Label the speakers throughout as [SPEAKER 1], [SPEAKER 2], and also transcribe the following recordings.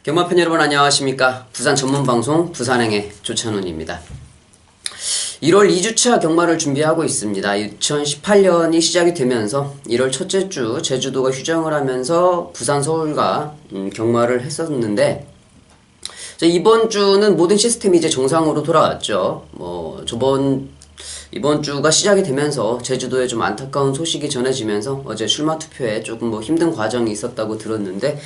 [SPEAKER 1] 경마팬 여러분 안녕하십니까. 부산 전문방송 부산행의 조찬훈입니다. 1월 2주차 경마를 준비하고 있습니다. 2018년이 시작이 되면서 1월 첫째 주 제주도가 휴정을 하면서 부산 서울과 경마를 했었는데 이번 주는 모든 시스템이 이제 정상으로 돌아왔죠. 이번 주가 시작이 되면서 제주도에 좀 안타까운 소식이 전해지면서 어제 출마 투표에 조금 힘든 과정이 있었다고 들었는데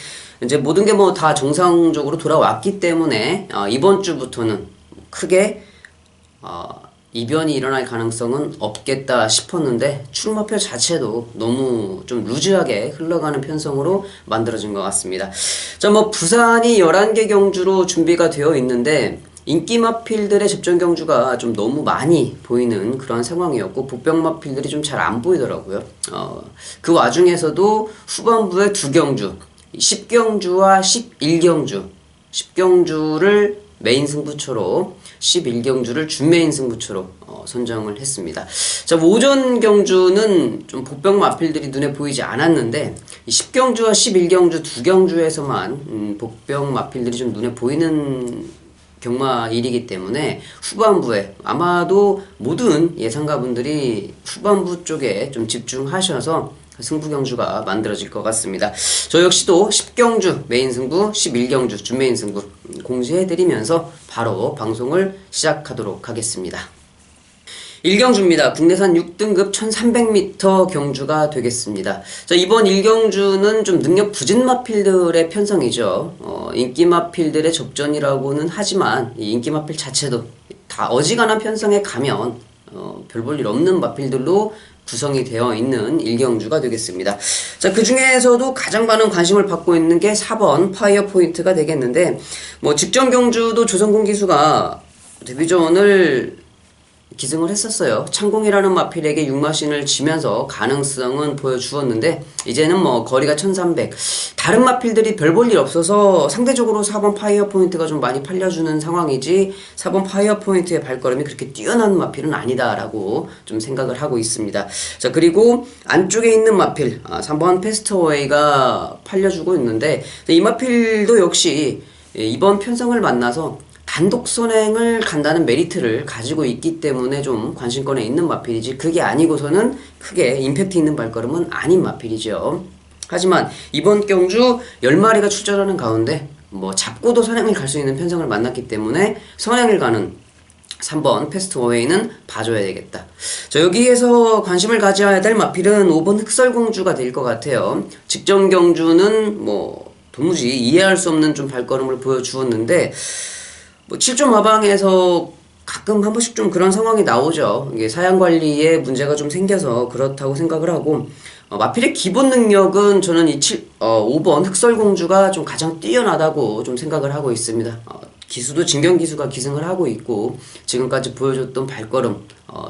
[SPEAKER 1] 이제 모든 게 다 정상적으로 돌아왔기 때문에 이번 주부터는 크게 이변이 일어날 가능성은 없겠다 싶었는데 출마표 자체도 너무 좀 루즈하게 흘러가는 편성으로 만들어진 것 같습니다. 부산이 11개 경주로 준비가 되어 있는데 인기 마필들의 접전 경주가 좀 너무 많이 보이는 그런 상황이었고 복병 마필들이 좀 잘 안 보이더라고요. 그 와중에서도 후반부에 두 경주 10경주와 11경주 10경주를 메인 승부처로 11경주를 준메인 승부처로 선정을 했습니다. 오전 경주는 좀 복병 마필들이 눈에 보이지 않았는데 10경주와 11경주 두 경주에서만 복병 마필들이 좀 눈에 보이는 경마일이기 때문에 후반부에 아마도 모든 예상가분들이 후반부 쪽에 좀 집중하셔서 승부 경주가 만들어질 것 같습니다. 저 역시도 10경주 메인 승부, 11경주 준메인 승부 공지해드리면서 바로 방송을 시작하도록 하겠습니다. 1경주입니다. 국내산 6등급 1300m 경주가 되겠습니다. 이번 1경주는 좀 능력 부진 마필들의 편성이죠. 인기 마필들의 접전이라고는 하지만 이 인기 마필 자체도 다 어지간한 편성에 가면 별 볼 일 없는 마필들로 구성이 되어 있는 1경주가 되겠습니다. 그 중에서도 가장 많은 관심을 받고 있는 게 4번 파이어 포인트가 되겠는데 직전 경주도 조선공 기수가 데뷔전을 기승을 했었어요. 창공이라는 마필에게 6마신을 지면서 가능성은 보여주었는데 이제는 거리가 1300 다른 마필들이 별 볼 일 없어서 상대적으로 4번 파이어 포인트가 좀 많이 팔려주는 상황이지 4번 파이어 포인트의 발걸음이 그렇게 뛰어난 마필은 아니다라고 좀 생각을 하고 있습니다. 그리고 안쪽에 있는 마필 3번 패스트어웨이가 팔려주고 있는데 이 마필도 역시 이번 편성을 만나서 단독 선행을 간다는 메리트를 가지고 있기 때문에 좀 관심권에 있는 마필이지 그게 아니고서는 크게 임팩트 있는 발걸음은 아닌 마필이죠. 하지만 이번 경주 10마리가 출전하는 가운데 잡고도 선행을 갈 수 있는 편성을 만났기 때문에 선행을 가는 3번 패스트어웨이는 봐줘야 되겠다. 여기에서 관심을 가져야 될 마필은 5번 흑설공주가 될 것 같아요. 직전 경주는 도무지 이해할 수 없는 좀 발걸음을 보여주었는데 7점 마방에서 가끔 한 번씩 좀 그런 상황이 나오죠. 이게 사양 관리에 문제가 좀 생겨서 그렇다고 생각을 하고 마필의 기본 능력은 저는 5번 흑설공주가 좀 가장 뛰어나다고 좀 생각을 하고 있습니다. 기수도 진경기수가 기승을 하고 있고 지금까지 보여줬던 발걸음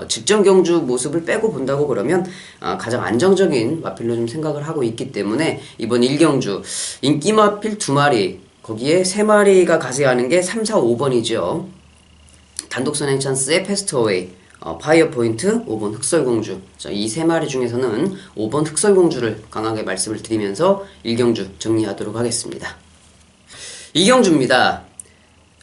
[SPEAKER 1] 직전 경주 모습을 빼고 본다고 그러면 가장 안정적인 마필로 좀 생각을 하고 있기 때문에 이번 1경주 인기 마필 2마리 거기에 3마리가 가세하는 게 3, 4, 5번이죠. 단독 선행 찬스의 패스트어웨이, 파이어 포인트, 5번 흑설공주. 이 3마리 중에서는 5번 흑설공주를 강하게 말씀을 드리면서 1경주 정리하도록 하겠습니다. 2경주입니다.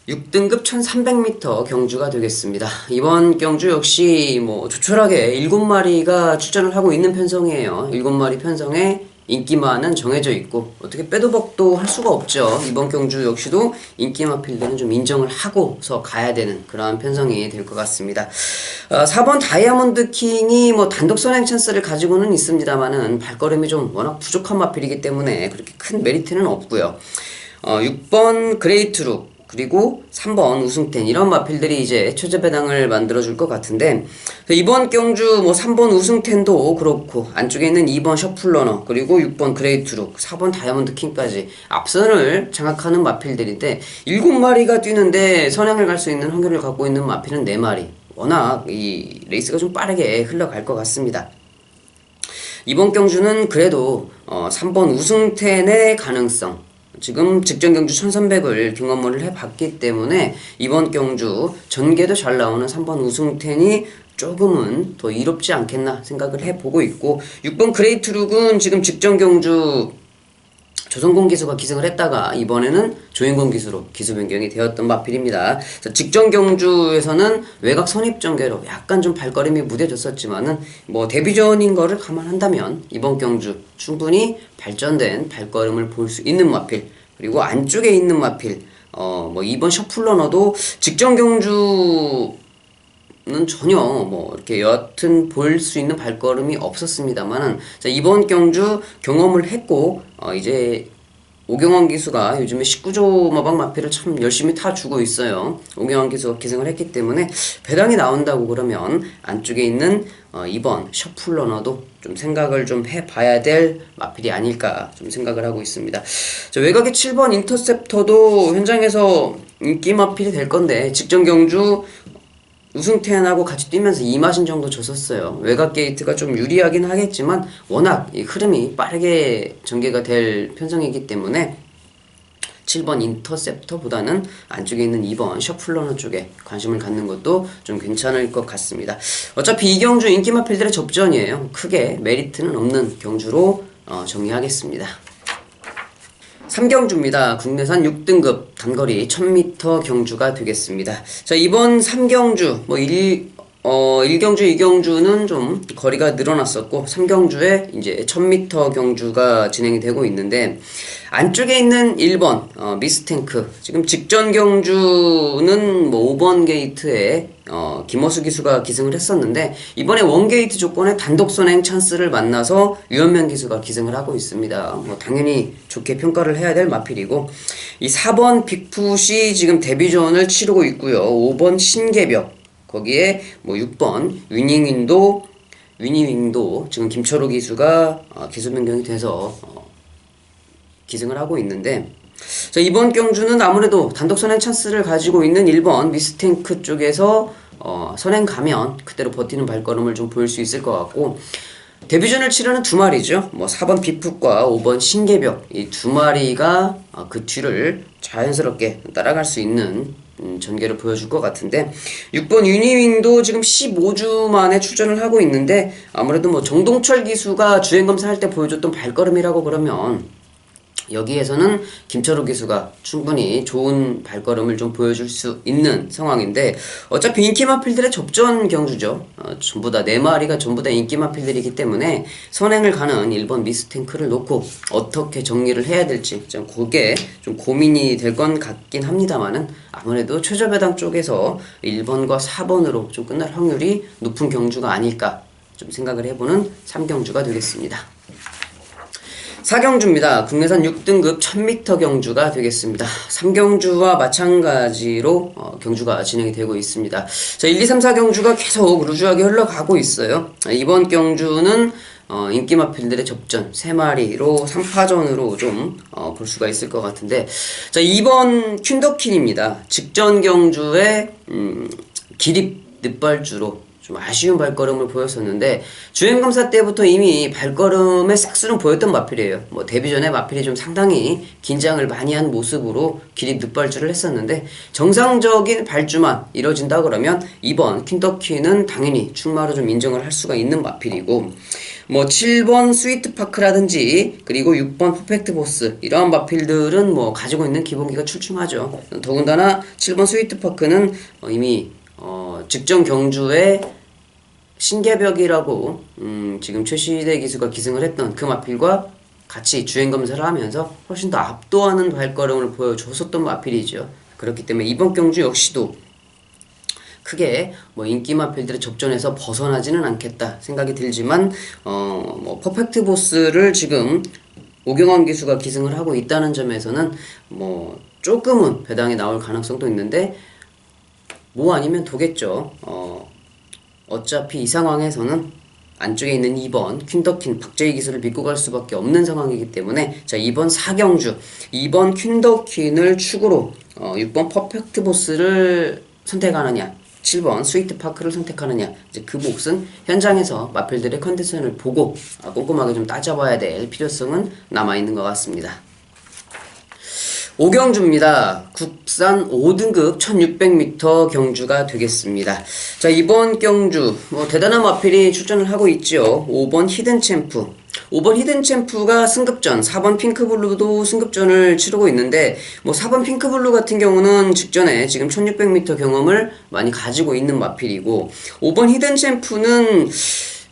[SPEAKER 1] 6등급 1300m 경주가 되겠습니다. 이번 경주 역시 조촐하게 7마리가 출전을 하고 있는 편성이에요. 7마리 편성에 인기마는 정해져 있고 어떻게 빼도 박도 할 수가 없죠. 이번 경주 역시도 인기마 필드는 좀 인정을 하고서 가야 되는 그러한 편성이 될 것 같습니다. 4번 다이아몬드 킹이 단독 선행 찬스를 가지고는 있습니다만은 발걸음이 좀 워낙 부족한 마필이기 때문에 그렇게 큰 메리트는 없고요. 6번 그레이트룩 그리고 3번 우승텐 이런 마필들이 이제 최저 배당을 만들어줄 것 같은데 이번 경주 3번 우승텐도 그렇고 안쪽에 있는 2번 셔플러너 그리고 6번 그레이트룩 4번 다이아몬드 킹까지 앞선을 장악하는 마필들인데 7마리가 뛰는데 선행을 갈 수 있는 확률을 갖고 있는 마필은 4마리 워낙 이 레이스가 좀 빠르게 흘러갈 것 같습니다. 이번 경주는 그래도 3번 우승텐의 가능성 지금 직전 경주 1300을 경험을 해봤기 때문에 이번 경주 전개도 잘 나오는 3번 우승텐이 조금은 더 이롭지 않겠나 생각을 해보고 있고 6번 그레이트룩은 지금 직전 경주 조성공 기수가 기승을 했다가 이번에는 조인공 기수로 기수 변경이 되었던 마필입니다. 직전 경주에서는 외곽 선입 전개로 약간 좀 발걸음이 무뎌졌었지만은 뭐 데뷔전인 거를 감안한다면 이번 경주 충분히 발전된 발걸음을 볼 수 있는 마필, 그리고 안쪽에 있는 마필, 뭐 이번 셔플러너도 직전 경주 는 전혀 뭐 이렇게 여하튼 볼 수 있는 발걸음이 없었습니다만은 이번 경주 경험을 했고 이제 오경원 기수가 요즘에 19조 마방 마필을 참 열심히 타주고 있어요. 오경원 기수가 기승을 했기 때문에 배당이 나온다고 그러면 안쪽에 있는 이번 셔플러너도 좀 생각을 좀 해봐야 될 마필이 아닐까 좀 생각을 하고 있습니다. 외곽의 7번 인터셉터도 현장에서 인기 마필이 될 건데 직전 경주 우승태안하고 같이 뛰면서 2마신 정도 줬었어요. 외곽 게이트가 좀 유리하긴 하겠지만 워낙 이 흐름이 빠르게 전개가 될 편성이기 때문에 7번 인터셉터보다는 안쪽에 있는 2번 셔플러너 쪽에 관심을 갖는 것도 좀 괜찮을 것 같습니다. 어차피 이 경주 인기 마필들의 접전이에요. 크게 메리트는 없는 경주로 정리하겠습니다. 3경주입니다. 국내산 6등급 단거리 1000m 경주가 되겠습니다. 자, 이번 3경주, 1경주, 2경주는 좀 거리가 늘어났었고, 3경주에 이제 1000m 경주가 진행이 되고 있는데, 안쪽에 있는 1번, 미스탱크. 지금 직전 경주는 5번 게이트에, 김어수 기수가 기승을 했었는데, 이번에 원게이트 조건의 단독 선행 찬스를 만나서 유현명 기수가 기승을 하고 있습니다. 당연히 좋게 평가를 해야 될 마필이고, 이 4번 빅풋이 지금 데뷔전을 치르고 있고요. 5번 신개벽. 거기에 6번 위닝윈도 지금 김철호 기수가 기수 변경이 돼서 기승을 하고 있는데, 자, 이번 경주는 아무래도 단독 선행 찬스를 가지고 있는 1번 미스탱크 쪽에서 선행 가면 그대로 버티는 발걸음을 좀 보일 수 있을 것 같고, 데뷔전을 치르는 두 마리죠. 4번 비풋과 5번 신개벽, 이 두 마리가 그 뒤를 자연스럽게 따라갈 수 있는 전개를 보여줄 것 같은데, 6번 유니윙도 지금 15주 만에 출전을 하고 있는데, 아무래도 정동철 기수가 주행검사할 때 보여줬던 발걸음이라고 그러면 여기에서는 김철호 기수가 충분히 좋은 발걸음을 좀 보여줄 수 있는 상황인데, 어차피 인기 마필들의 접전 경주죠. 전부 다 4마리가 전부 다 인기 마필들이기 때문에 선행을 가는 1번 미스탱크를 놓고 어떻게 정리를 해야 될지 좀 그게 좀 고민이 될 건 같긴 합니다만은, 아무래도 최저배당 쪽에서 1번과 4번으로 좀 끝날 확률이 높은 경주가 아닐까 좀 생각을 해보는 3경주가 되겠습니다. 4경주입니다. 국내산 6등급 1000m 경주가 되겠습니다. 3경주와 마찬가지로 경주가 진행이 되고 있습니다. 자, 1, 2, 3, 4경주가 계속 루즈하게 흘러가고 있어요. 이번 경주는 인기 마필들의 접전 3마리로 3파전으로 좀 볼 수가 있을 것 같은데, 자, 2번 퀸더킨입니다. 직전 경주에 기립 늑발주로 좀 아쉬운 발걸음을 보였었는데, 주행검사 때부터 이미 발걸음의 싹수는 보였던 마필이에요. 데뷔전에 마필이 좀 상당히 긴장을 많이 한 모습으로 기립 늑발주를 했었는데, 정상적인 발주만 이뤄진다 그러면 이번 퀸더퀸은 당연히 출마로 좀 인정을 할 수가 있는 마필이고, 7번 스위트파크라든지 그리고 6번 퍼펙트보스, 이러한 마필들은 가지고 있는 기본기가 출중하죠. 더군다나 7번 스위트파크는 이미 직전 경주에 신개벽이라고 지금 최시대 기수가 기승을 했던 그 마필과 같이 주행검사를 하면서 훨씬 더 압도하는 발걸음을 보여줬었던 마필이죠. 그렇기 때문에 이번 경주 역시도 크게 인기 마필들의 접전에서 벗어나지는 않겠다 생각이 들지만, 퍼펙트 보스를 지금 오경원 기수가 기승을 하고 있다는 점에서는 조금은 배당이 나올 가능성도 있는데, 아니면 도겠죠. 어차피 이 상황에서는 안쪽에 있는 2번 퀸더킨 박재희 기수를 믿고 갈 수밖에 없는 상황이기 때문에, 자, 이번 4경주 2번 퀸더킨을 축으로 6번 퍼펙트 보스를 선택하느냐, 7번 스위트파크를 선택하느냐, 이제 그 몫은 현장에서 마필들의 컨디션을 보고 꼼꼼하게 좀 따져봐야 될 필요성은 남아있는 것 같습니다. 5경주입니다. 국산 5등급 1600m 경주가 되겠습니다. 자, 이번 경주 대단한 마필이 출전을 하고 있죠. 5번 히든챔프, 5번 히든챔프가 승급전, 4번 핑크블루도 승급전을 치르고 있는데, 뭐 4번 핑크블루 같은 경우는 직전에 지금 1600m 경험을 많이 가지고 있는 마필이고, 5번 히든챔프는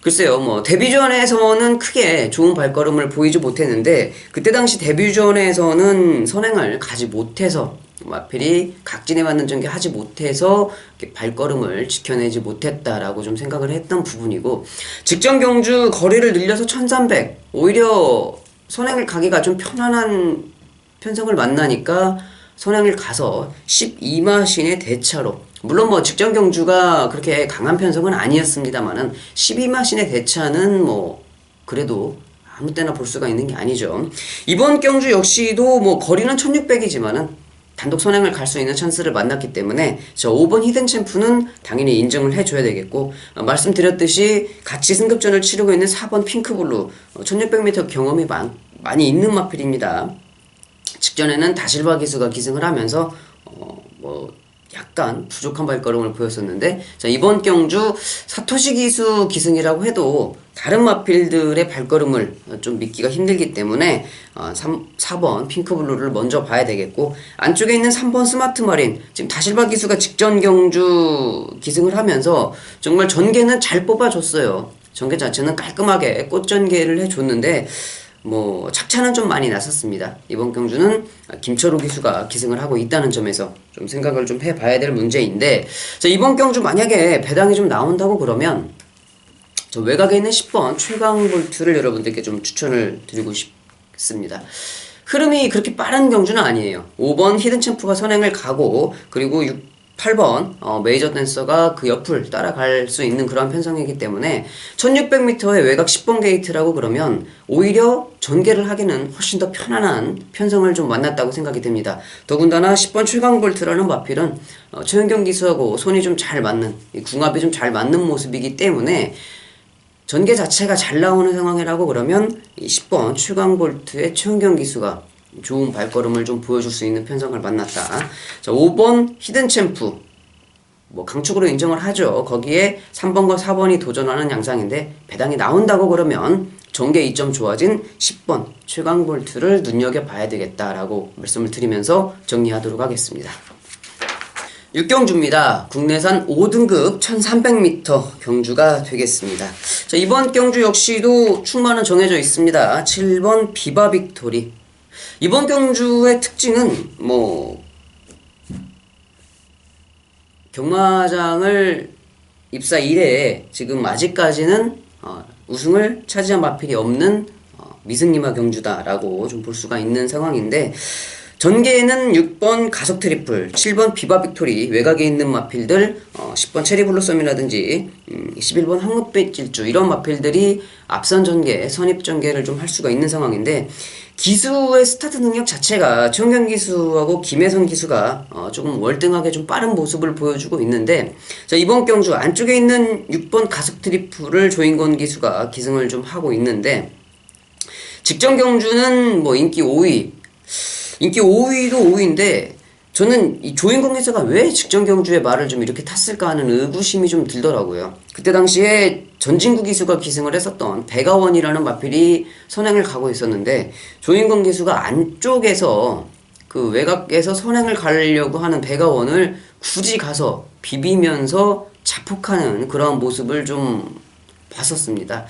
[SPEAKER 1] 글쎄요, 뭐, 데뷔전에서는 크게 좋은 발걸음을 보이지 못했는데, 그때 당시 데뷔전에서는 선행을 가지 못해서, 마필이 각진에 맞는 전개 하지 못해서 발걸음을 지켜내지 못했다라고 좀 생각을 했던 부분이고, 직전 경주 거리를 늘려서 1300, 오히려 선행을 가기가 좀 편안한 편성을 만나니까 선행을 가서 12마신의 대차로, 물론 뭐 직전 경주가 그렇게 강한 편성은 아니었습니다만은 12마신의 대차는 뭐 그래도 아무 때나 볼 수가 있는 게 아니죠. 이번 경주 역시도 뭐 거리는 1600이지만은 단독 선행을 갈 수 있는 찬스를 만났기 때문에 저 5번 히든챔프는 당연히 인정을 해줘야 되겠고, 말씀드렸듯이 같이 승급전을 치르고 있는 4번 핑크블루, 1600m 경험이 많이 있는 마필입니다. 직전에는 다실바 기수가 기승을 하면서 뭐 약간 부족한 발걸음을 보였었는데, 자, 이번 경주 사토시 기수 기승이라고 해도 다른 마필들의 발걸음을 좀 믿기가 힘들기 때문에 4번 핑크블루를 먼저 봐야 되겠고, 안쪽에 있는 3번 스마트마린, 지금 다실바 기수가 직전 경주 기승을 하면서 정말 전개는 잘 뽑아줬어요. 전개 자체는 깔끔하게 꽃전개를 해줬는데 뭐 착차는 좀 많이 났었습니다. 이번 경주는 김철우 기수가 기승을 하고 있다는 점에서 좀 생각을 좀 해봐야 될 문제인데, 자, 이번 경주 만약에 배당이 좀 나온다고 그러면 저 외곽에 있는 10번 최강볼트를 여러분들께 좀 추천을 드리고 싶습니다. 흐름이 그렇게 빠른 경주는 아니에요. 5번 히든챔프가 선행을 가고, 그리고 8번 메이저 댄서가 그 옆을 따라갈 수 있는 그런 편성이기 때문에 1600m의 외곽 10번 게이트라고 그러면 오히려 전개를 하기는 훨씬 더 편안한 편성을 좀 만났다고 생각이 됩니다. 더군다나 10번 최강볼트라는 마필은 최은경 기수하고 손이 좀 잘 맞는, 궁합이 좀 잘 맞는 모습이기 때문에 전개 자체가 잘 나오는 상황이라고 그러면 이 10번 최강볼트의 최은경 기수가 좋은 발걸음을 좀 보여줄 수 있는 편성을 만났다. 자, 5번 히든챔프, 뭐 강축으로 인정을 하죠. 거기에 3번과 4번이 도전하는 양상인데 배당이 나온다고 그러면 전개 2점 좋아진 10번 최강볼트를 눈여겨봐야 되겠다라고 말씀을 드리면서 정리하도록 하겠습니다. 6경주입니다. 국내산 5등급 1300m 경주가 되겠습니다. 자, 이번 경주 역시도 출마는 정해져 있습니다. 7번 비바 빅토리. 이번 경주의 특징은 뭐 경마장을 입사 이래에 지금 아직까지는 우승을 차지한 마필이 없는 미승리마 경주다라고 좀 볼 수가 있는 상황인데, 전개에는 6번 가속 트리플, 7번 비바 빅토리, 외곽에 있는 마필들, 10번 체리 블루썸이라든지 11번 황금빛 질주, 이런 마필들이 앞선 전개, 선입 전개를 좀 할 수가 있는 상황인데, 기수의 스타트 능력 자체가 최은경 기수하고 김혜선 기수가 조금 월등하게 좀 빠른 모습을 보여주고 있는데, 자, 이번 경주 안쪽에 있는 6번 가속 트리플을 조인권 기수가 기승을 좀 하고 있는데, 직전 경주는 뭐 인기 5위, 인기 5위도 5위인데 저는 이 조인권 기수가 왜 직전 경주에 말을 좀 이렇게 탔을까 하는 의구심이 좀 들더라고요. 그때 당시에 전진구 기수가 기승을 했었던 백아원이라는 마필이 선행을 가고 있었는데, 조인권 기수가 안쪽에서 그 외곽에서 선행을 가려고 하는 백아원을 굳이 가서 비비면서 자폭하는 그런 모습을 좀 봤었습니다.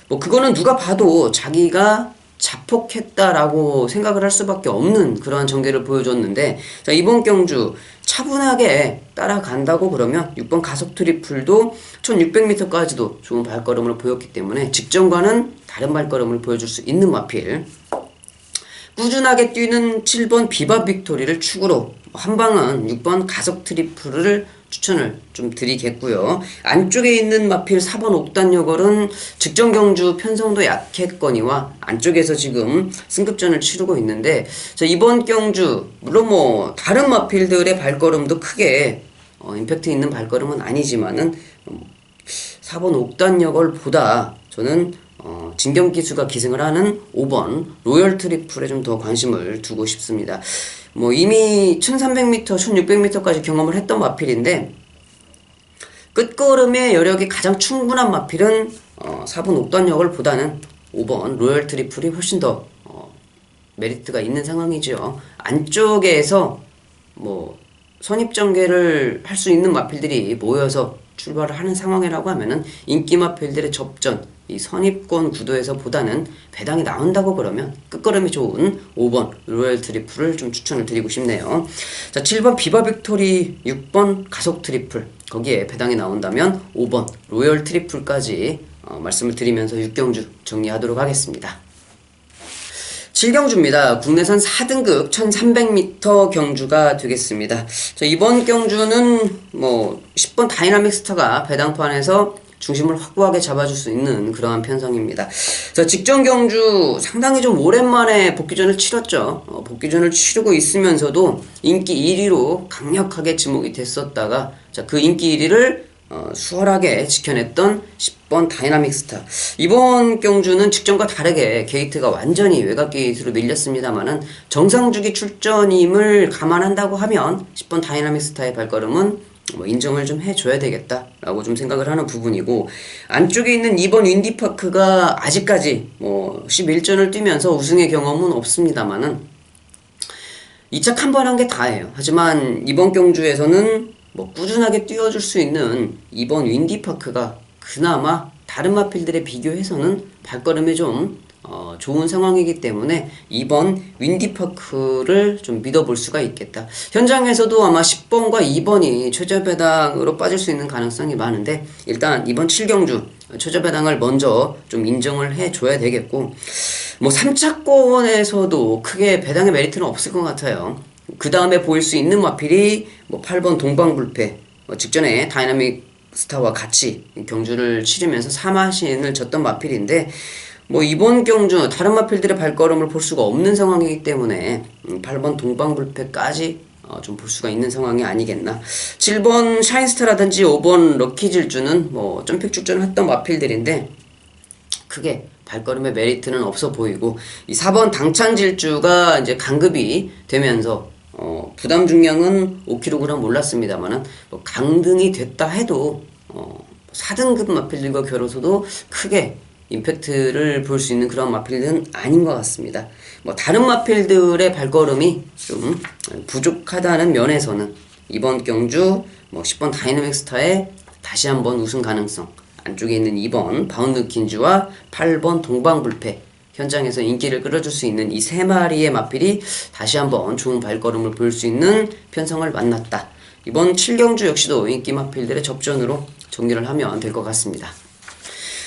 [SPEAKER 1] 뭐 그거는 누가 봐도 자기가 자폭했다라고 생각을 할 수밖에 없는 그러한 전개를 보여줬는데, 자, 이번 경주 차분하게 따라간다고 그러면 6번 가속 트리플도 1600m까지도 좋은 발걸음을 보였기 때문에 직전과는 다른 발걸음을 보여줄 수 있는 마필. 꾸준하게 뛰는 7번 비바 빅토리를 축으로 한방은 6번 가속 트리플을 추천을 좀 드리겠고요. 안쪽에 있는 마필 4번 옥단 여걸은 직전 경주 편성도 약했거니와 안쪽에서 지금 승급전을 치르고 있는데, 자, 이번 경주 물론 뭐 다른 마필들의 발걸음도 크게 임팩트 있는 발걸음은 아니지만은 4번 옥단 여걸보다 저는 진경 기수가 기승을 하는 5번 로열 트리플에 좀 더 관심을 두고 싶습니다. 뭐 이미 1300m, 1600m까지 경험을 했던 마필인데, 끝걸음의 여력이 가장 충분한 마필은 4번 옥단역을 보다는 5번 로열 트리플이 훨씬 더 메리트가 있는 상황이죠. 안쪽에서 뭐 선입전개를 할 수 있는 마필들이 모여서 출발을 하는 상황이라고 하면은 인기 마필들의 접전, 이 선입권 구도에서 보다는 배당이 나온다고 그러면 끝걸음이 좋은 5번 로열 트리플을 좀 추천을 드리고 싶네요. 자, 7번 비바 빅토리, 6번 가속 트리플, 거기에 배당이 나온다면 5번 로열 트리플까지 말씀을 드리면서 6경주 정리하도록 하겠습니다. 7경주입니다. 국내선 4등급 1300m 경주가 되겠습니다. 자, 이번 경주는 뭐 10번 다이나믹 스타가 배당판에서 중심을 확고하게 잡아줄 수 있는 그러한 편성입니다. 자, 직전 경주 상당히 좀 오랜만에 복귀전을 치렀죠. 복귀전을 치르고 있으면서도 인기 1위로 강력하게 지목이 됐었다가, 자, 그 인기 1위를 수월하게 지켜냈던 10번 다이나믹 스타. 이번 경주는 직전과 다르게 게이트가 완전히 외곽 게이트로 밀렸습니다만은 정상주기 출전임을 감안한다고 하면 10번 다이나믹 스타의 발걸음은 뭐 인정을 좀 해줘야 되겠다라고 좀 생각을 하는 부분이고, 안쪽에 있는 2번 윈디파크가 아직까지 뭐 11전을 뛰면서 우승의 경험은 없습니다만은 2착 한 번 한 게 다예요. 하지만 이번 경주에서는 뭐 꾸준하게 뛰어줄 수 있는 2번 윈디파크가 그나마 다른 마필들에 비교해서는 발걸음이 좀 좋은 상황이기 때문에 2번 윈디파크를 좀 믿어볼 수가 있겠다. 현장에서도 아마 10번과 2번이 최저배당으로 빠질 수 있는 가능성이 많은데, 일단 이번 7경주 최저배당을 먼저 좀 인정을 해줘야 되겠고, 뭐 3차권에서도 크게 배당의 메리트는 없을 것 같아요. 그 다음에 보일 수 있는 마필이 뭐 8번 동방불패, 직전에 다이나믹 스타와 같이 경주를 치르면서 3마신을 졌던 마필인데, 뭐 이번 경주 다른 마필들의 발걸음을 볼 수가 없는 상황이기 때문에 8번 동방불패까지 좀 볼 수가 있는 상황이 아니겠나. 7번 샤인스타라든지 5번 럭키질주는 뭐 점픽 출전을 했던 마필들인데 크게 발걸음의 메리트는 없어 보이고, 이 4번 당찬질주가 이제 강급이 되면서 부담 중량은 5kg 올랐습니다만은 뭐 강등이 됐다 해도 4등급 마필들과 겨뤄서도 크게 임팩트를 볼 수 있는 그런 마필들은 아닌 것 같습니다. 뭐 다른 마필들의 발걸음이 좀 부족하다는 면에서는 이번 경주 뭐 10번 다이나믹 스타의 다시 한번 우승 가능성, 안쪽에 있는 2번 바운드킨즈와 8번 동방불패, 현장에서 인기를 끌어줄 수 있는 이 세 마리의 마필이 다시 한번 좋은 발걸음을 보일 수 있는 편성을 만났다. 이번 7경주 역시도 인기 마필들의 접전으로 정리를 하면 될 것 같습니다.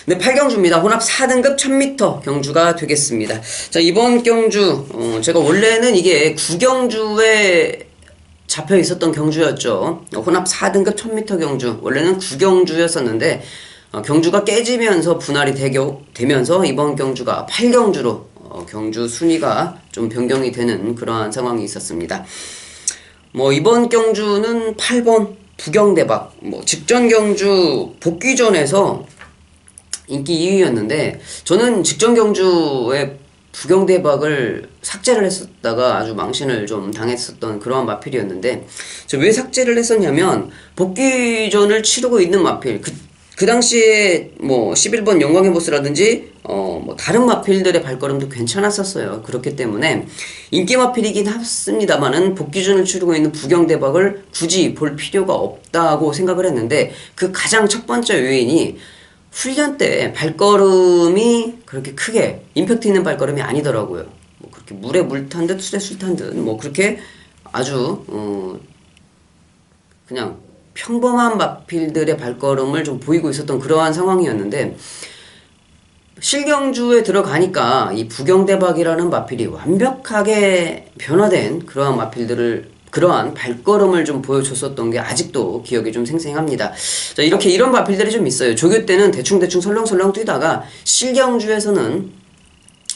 [SPEAKER 1] 네, 8경주입니다. 혼합 4등급 1000m 경주가 되겠습니다. 자, 이번 경주 제가 원래는 이게 9경주에 잡혀 있었던 경주였죠. 혼합 4등급 1000m 경주, 원래는 9경주였었는데 경주가 깨지면서 분할이 되면서 이번 경주가 8경주로 경주 순위가 좀 변경이 되는 그러한 상황이 있었습니다. 뭐 이번 경주는 8번 부경대박, 뭐 직전 경주 복귀전에서 인기 2위였는데 저는 직전 경주에 부경대박을 삭제를 했었다가 아주 망신을 좀 당했었던 그러한 마필이었는데, 저 왜 삭제를 했었냐면 복귀전을 치르고 있는 마필, 그 당시에 뭐 11번 영광의 보스라든지 뭐 다른 마필들의 발걸음도 괜찮았었어요. 그렇기 때문에 인기 마필이긴 합습니다만은 복귀전을 치르고 있는 부경대박을 굳이 볼 필요가 없다고 생각을 했는데, 그 가장 첫 번째 요인이 훈련 때 발걸음이 그렇게 크게 임팩트 있는 발걸음이 아니더라고요. 뭐 그렇게 물에 물 탄 듯 술에 술 탄 듯 뭐 그렇게 아주 그냥 평범한 마필들의 발걸음을 좀 보이고 있었던 그러한 상황이었는데, 실경주에 들어가니까 이 부경대박이라는 마필이 완벽하게 변화된 그러한 마필들을, 그러한 발걸음을 좀 보여줬었던 게 아직도 기억이 좀 생생합니다. 자, 이런 마필들이 좀 있어요. 조교 때는 대충대충 설렁설렁 뛰다가 실경주에서는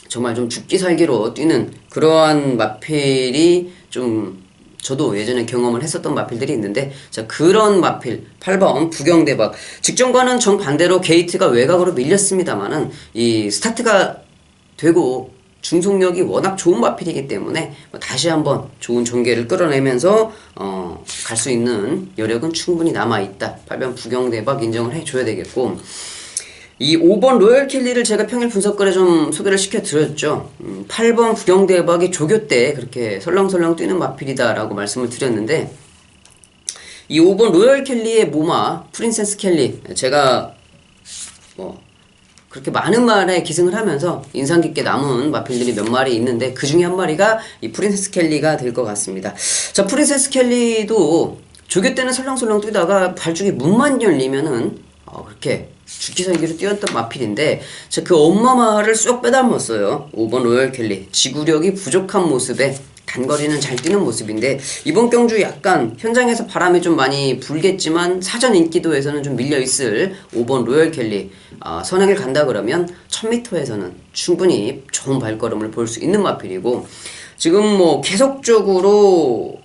[SPEAKER 1] 정말 좀 죽기 살기로 뛰는 그러한 마필이 좀 저도 예전에 경험을 했었던 마필들이 있는데, 자, 그런 마필 8번 부경대박, 직전과는 정반대로 게이트가 외곽으로 밀렸습니다만은 이 스타트가 되고 중속력이 워낙 좋은 마필이기 때문에 다시 한번 좋은 전개를 끌어내면서 갈 수 있는 여력은 충분히 남아있다. 8번 부경대박 인정을 해줘야 되겠고, 이 5번 로열 켈리를 제가 평일 분석글에 좀 소개를 시켜드렸죠. 8번 부경대박이 조교 때 그렇게 설렁설렁 뛰는 마필이다라고 말씀을 드렸는데, 이 5번 로열 켈리의 모마 프린세스 켈리, 제가 뭐 그렇게 많은 말에 기승을 하면서 인상 깊게 남은 마필들이 몇 마리 있는데, 그 중에 한 마리가 이 프린세스 켈리가 될 것 같습니다. 자, 프린세스 켈리도 조교 때는 설렁설렁 뛰다가 발쪽에 문만 열리면은 그렇게 죽기살기로 뛰었던 마필인데, 그 엄마 말을 쏙 빼닮았어요. 5번 로열 켈리. 지구력이 부족한 모습에 단거리는 잘 뛰는 모습인데, 이번 경주 약간 현장에서 바람이 좀 많이 불겠지만 사전 인기도에서는 좀 밀려있을 5번 로열 켈리, 선행을 간다 그러면 1000m에서는 충분히 좋은 발걸음을 볼 수 있는 마필이고, 지금 뭐 계속적으로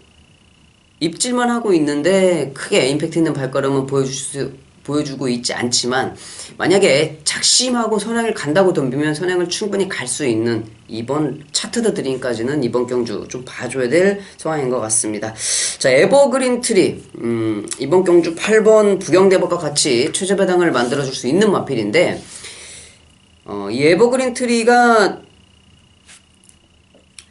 [SPEAKER 1] 입질만 하고 있는데 크게 임팩트 있는 발걸음은 보여주고 있지 않지만, 만약에 작심하고 선행을 간다고 덤비면 선행을 충분히 갈 수 있는 이번 차트드 드림까지는 이번 경주 좀 봐줘야 될 상황인 것 같습니다. 자, 에버그린 트리, 이번 경주 8번 부경대박과 같이 최저 배당을 만들어줄 수 있는 마필인데, 이 에버그린 트리가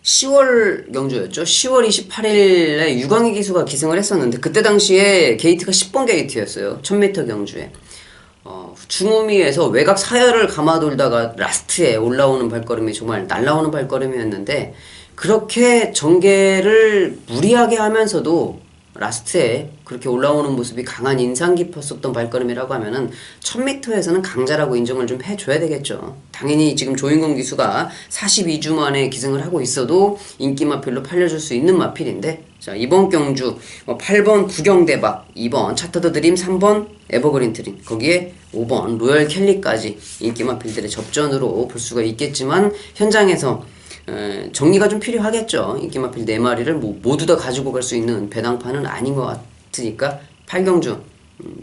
[SPEAKER 1] 10월 경주였죠. 10월 28일에 유광희 기수가 기승을 했었는데, 그때 당시에 게이트가 10번 게이트였어요. 1000m 경주에. 중후미에서 외곽 사열을 감아돌다가 라스트에 올라오는 발걸음이 정말 날라오는 발걸음이었는데, 그렇게 전개를 무리하게 하면서도 라스트에 그렇게 올라오는 모습이 강한 인상 깊었었던 발걸음이라고 하면은 1000m에서는 강자라고 인정을 좀 해줘야 되겠죠. 당연히 지금 조인공 기수가 42주 만에 기승을 하고 있어도 인기 마필로 팔려줄 수 있는 마필인데, 자, 이번 경주 8번 부경대박, 2번 차트드 드림, 3번 에버그린 트림, 거기에 5번 로열 켈리까지 인기 마필들의 접전으로 볼 수가 있겠지만, 현장에서 정리가 좀 필요하겠죠. 인기 마필 4마리를 모두 다 가지고 갈 수 있는 배당판은 아닌 것 같으니까 8경주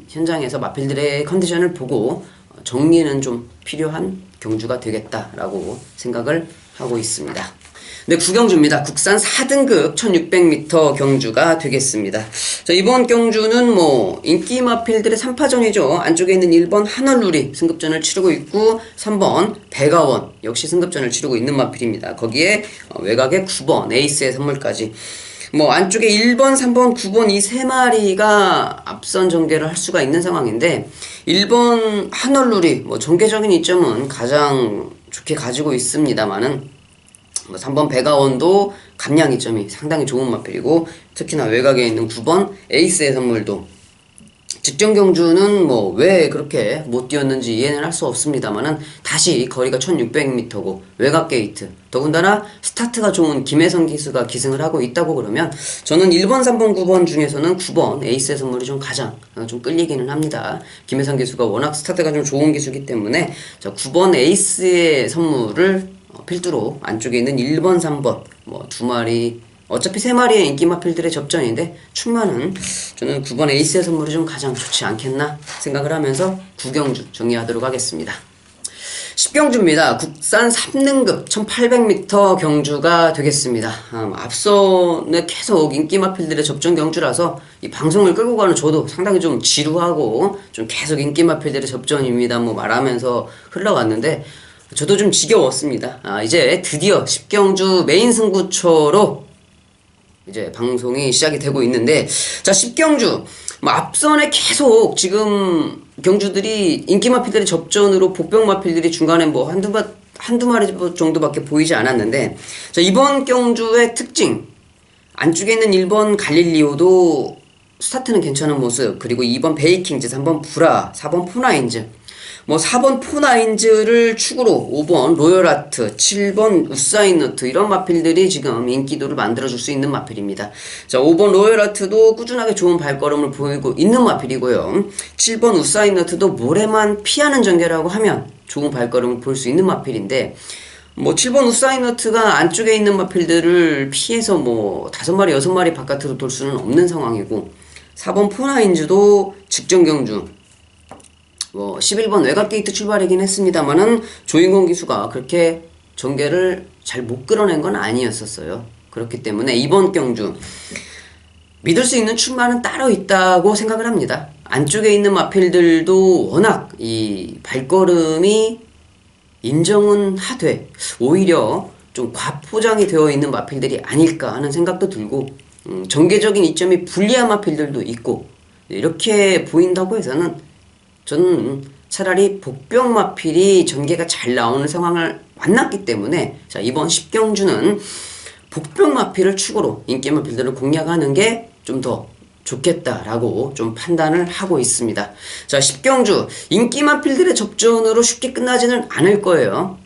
[SPEAKER 1] 현장에서 마필들의 컨디션을 보고 정리는 좀 필요한 경주가 되겠다라고 생각을 하고 있습니다. 네, 9경주입니다. 국산 4등급 1600m 경주가 되겠습니다. 자, 이번 경주는 뭐 인기 마필들의 3파전이죠. 안쪽에 있는 1번 한얼누리 승급전을 치르고 있고, 3번 백아원 역시 승급전을 치르고 있는 마필입니다. 거기에 외곽에 9번 에이스의 선물까지, 뭐 안쪽에 1번, 3번, 9번 이 3마리가 앞선 전개를 할 수가 있는 상황인데, 1번 한얼누리 뭐 전개적인 이점은 가장 좋게 가지고 있습니다만은, 3번 백아원도 감량 이점이 상당히 좋은 마필이고, 특히나 외곽에 있는 9번 에이스의 선물도 직전 경주는 뭐 왜 그렇게 못 뛰었는지 이해는 할 수 없습니다만은, 다시 거리가 1600m고 외곽 게이트, 더군다나 스타트가 좋은 김혜성 기수가 기승을 하고 있다고 그러면, 저는 1번, 3번, 9번 중에서는 9번 에이스의 선물이 좀 가장 좀 끌리기는 합니다. 김혜성 기수가 워낙 스타트가 좀 좋은 기수이기 때문에, 자, 9번 에이스의 선물을 필두로 안쪽에 있는 1번, 3번 뭐 2마리, 어차피 3마리의 인기 마필들의 접전인데 충만은 저는 9번 에이스의 선물이 좀 가장 좋지 않겠나 생각을 하면서 9경주 정리하도록 하겠습니다. 10경주입니다. 국산 3등급 1800m 경주가 되겠습니다. 앞선에 계속 인기 마필들의 접전 경주라서 이 방송을 끌고 가는 저도 상당히 좀 지루하고 좀 계속 인기 마필들의 접전입니다 뭐 말하면서 흘러갔는데, 저도 좀 지겨웠습니다. 이제 드디어 10경주 메인 승부처로 이제 방송이 시작이 되고 있는데, 자, 10경주 뭐 앞선에 계속 지금 경주들이 인기 마필들의 접전으로 복병 마필들이 중간에 뭐 한두 마리 정도밖에 보이지 않았는데, 자, 이번 경주의 특징, 안쪽에 있는 1번 갈릴리오도 스타트는 괜찮은 모습, 그리고 2번 베이킹즈, 3번 브라, 4번 포나인즈, 뭐 4번 포나인즈를 축으로 5번 로열아트, 7번 우사인너트, 이런 마필들이 지금 인기도를 만들어줄 수 있는 마필입니다. 자, 5번 로열아트도 꾸준하게 좋은 발걸음을 보이고 있는 마필이고요. 7번 우사인너트도 모래만 피하는 전개라고 하면 좋은 발걸음을 볼 수 있는 마필인데, 뭐 7번 우사인너트가 안쪽에 있는 마필들을 피해서 뭐 5마리, 6마리 바깥으로 돌 수는 없는 상황이고, 4번 포나인즈도 직전 경주 뭐 11번 외곽 게이트 출발이긴 했습니다만은 조인공 기수가 그렇게 전개를 잘 못 끌어낸 건 아니었었어요. 그렇기 때문에 이번 경주 믿을 수 있는 출마는 따로 있다고 생각을 합니다. 안쪽에 있는 마필들도 워낙 이 발걸음이 인정은 하되 오히려 좀 과포장이 되어 있는 마필들이 아닐까 하는 생각도 들고 전개적인 이점이 불리한 마필들도 있고 이렇게 보인다고 해서는 저는 차라리 복병 마필이 전개가 잘 나오는 상황을 만났기 때문에 자 이번 10경주는 복병 마필을 축으로 인기 마필들을 공략하는 게 좀 더 좋겠다라고 좀 판단을 하고 있습니다. 자 10경주 인기 마필들의 접전으로 쉽게 끝나지는 않을 거예요.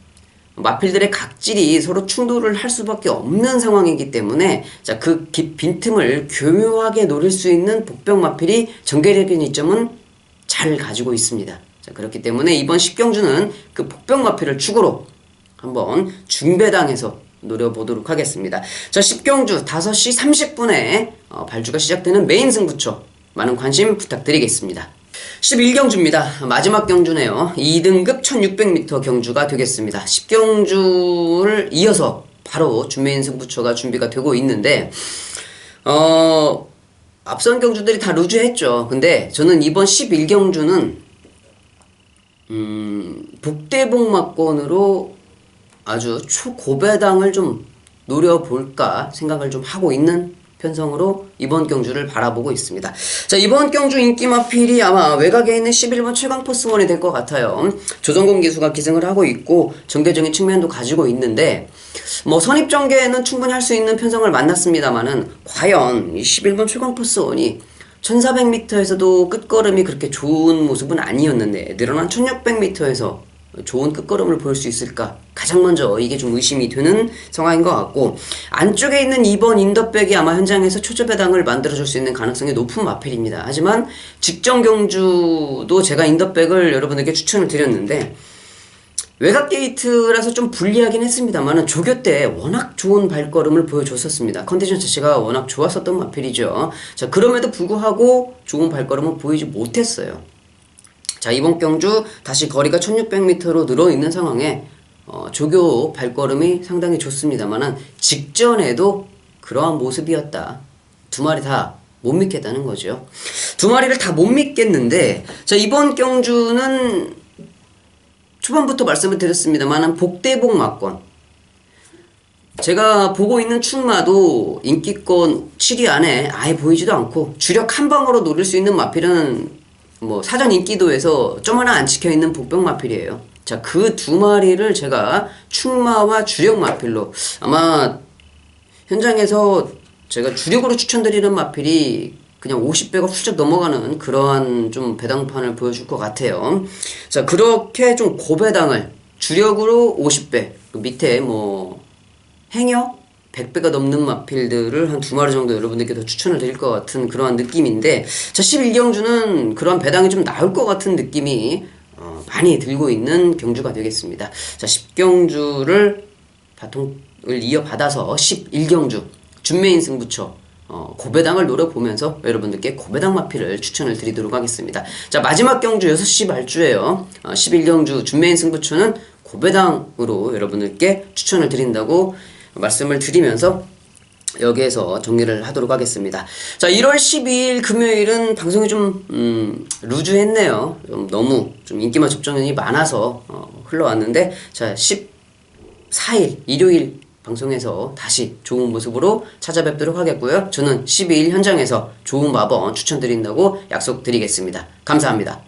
[SPEAKER 1] 마필들의 각질이 서로 충돌을 할 수밖에 없는 상황이기 때문에 자 그 빈틈을 교묘하게 노릴 수 있는 복병 마필이 전개적인 이점은 잘 가지고 있습니다. 자 그렇기 때문에 이번 10경주는 그 복병 마필을 축으로 한번 중배당해서 노려보도록 하겠습니다. 자 10경주 5시 30분에 발주가 시작되는 메인 승부처 많은 관심 부탁드리겠습니다. 11경주입니다. 마지막 경주네요. 2등급 1600m 경주가 되겠습니다. 10경주를 이어서 바로 준메인 승부처가 준비가 되고 있는데 앞선 경주들이 다 루즈했죠. 근데 저는 이번 11경주는 복대복마권으로 아주 초고배당을 좀 노려볼까 생각을 좀 하고 있는 편성으로 이번 경주를 바라보고 있습니다. 자 이번 경주 인기 마필이 아마 외곽에 있는 11번 최강포스원이 될 것 같아요. 조정곤 기수가 기승을 하고 있고 전개적인 측면도 가지고 있는데 뭐 선입전개는 충분히 할 수 있는 편성을 만났습니다만은 과연 이 11번 최강포스원이 1400m에서도 끝걸음이 그렇게 좋은 모습은 아니었는데 늘어난 1600m에서 좋은 끝걸음을 보일 수 있을까? 가장 먼저 이게 좀 의심이 되는 상황인 것 같고 안쪽에 있는 2번 인더백이 아마 현장에서 초저배당을 만들어줄 수 있는 가능성이 높은 마필입니다. 하지만 직전 경주도 제가 인더백을 여러분에게 추천을 드렸는데 외곽 게이트라서 좀 불리하긴 했습니다만 조교 때 워낙 좋은 발걸음을 보여줬었습니다. 컨디션 자체가 워낙 좋았었던 마필이죠. 자 그럼에도 불구하고 좋은 발걸음은 보이지 못했어요. 자 이번 경주 다시 거리가 1600m로 늘어있는 상황에 조교 발걸음이 상당히 좋습니다만 직전에도 그러한 모습이었다. 두 마리 다 못 믿겠다는 거죠. 두 마리를 다 못 믿겠는데 자 이번 경주는 초반부터 말씀을 드렸습니다만 복대복마권 제가 보고 있는 충마도 인기권 7위 안에 아예 보이지도 않고 주력 한 방으로 노릴 수 있는 마필은 뭐 사전 인기도에서 좀 하나 안 찍혀있는 복병 마필이에요. 자 그 두 마리를 제가 충마와 주력 마필로 아마 현장에서 제가 주력으로 추천드리는 마필이 그냥 50배가 훌쩍 넘어가는 그러한 좀 배당판을 보여줄 것 같아요. 자 그렇게 좀 고배당을 주력으로 50배 그 밑에 뭐 행여 100배가 넘는 마필들을 한 두 마리 정도 여러분들께 더 추천을 드릴 것 같은 그러한 느낌인데 자 11경주는 그러한 배당이 좀 나올 것 같은 느낌이 많이 들고 있는 경주가 되겠습니다. 자 10경주를 바통을 이어받아서 11경주 준메인 승부처 고배당을 노려보면서 여러분들께 고배당 마필을 추천을 드리도록 하겠습니다. 자 마지막 경주 6시 발주예요. 11경주 준메인 승부처는 고배당으로 여러분들께 추천을 드린다고 말씀을 드리면서 여기에서 정리를 하도록 하겠습니다. 자 1월 12일 금요일은 방송이 좀 루즈했네요. 너무 좀 인기만 접전이 많아서 흘러왔는데 자 14일 일요일 방송에서 다시 좋은 모습으로 찾아뵙도록 하겠고요. 저는 12일 현장에서 좋은 마법 추천드린다고 약속드리겠습니다. 감사합니다.